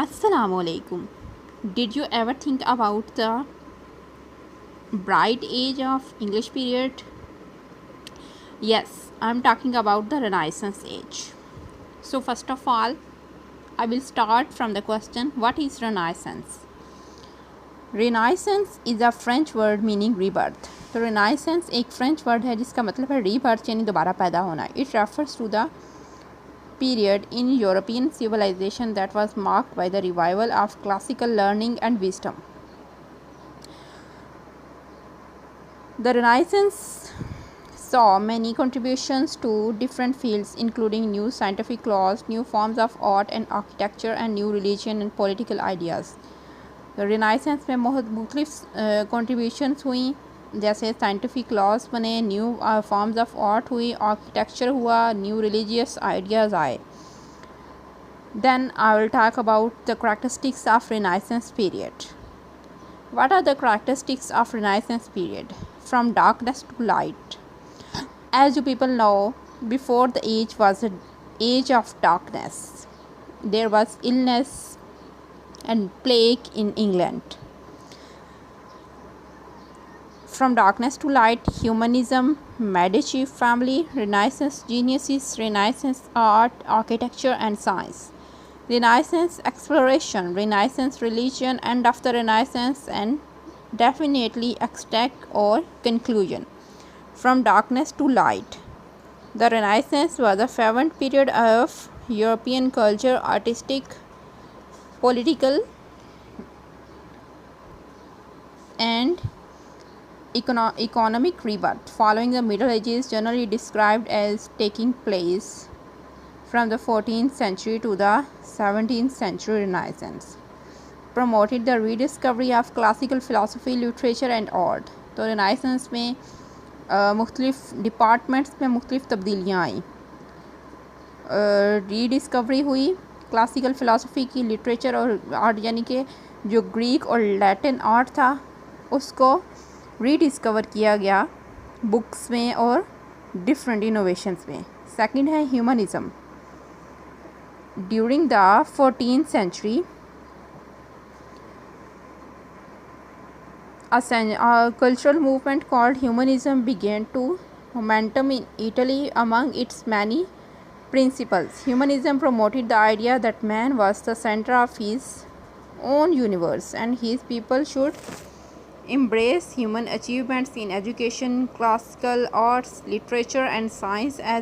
Assalamu alaikum. Did you ever think about the bright age of English period? Yes, I'm talking about the Renaissance age. So first of all, I will start from the question, what is Renaissance? Renaissance is a French word meaning rebirth. तो Renaissance एक French word है जिसका मतलब है rebirth यानी दोबारा पैदा होना. It refers to the period in European civilization that was marked by the revival of classical learning and wisdom. The Renaissance saw many contributions to different fields including new scientific laws, new forms of art and architecture and new religion and political ideas. The Renaissance में बहुत मुख्तलिफ contributions हुई, जैसे scientific laws बने, new forms of art हुई, architecture हुआ, new religious ideas आए. Then I will talk about the characteristics of Renaissance period. What are the characteristics of Renaissance period? From darkness to light. As you people know, before the age was an age of darkness. There was illness and plague in England. From darkness to light, humanism, Medici family, Renaissance geniuses, Renaissance art, architecture and science, Renaissance exploration, Renaissance religion, end of the Renaissance, and definitely extract or conclusion. From darkness to light. The Renaissance was a fervent period of European culture, artistic, political and economic rebirth following the Middle Ages, generally described as taking place from the 14th century to the 17th century. Renaissance promoted the rediscovery of classical philosophy, literature and art. तो Renaissance में मुख्तलिफ departments में मुख्तलिफ तब्दीलियाँ आई, rediscovery हुई classical philosophy की, literature और art, यानी कि जो ग्रीक और लैटिन आर्ट था उसको रीडिस्कवर किया गया बुक्स में और डिफरेंट इनोवेशंस में. सेकंड है humanism. During the 14th century a cultural movement called humanism began to momentum in Italy. Among its many principles, humanism promoted the idea that man was the center of his own universe and his people should embrace human achievements in education, classical arts, literature and science as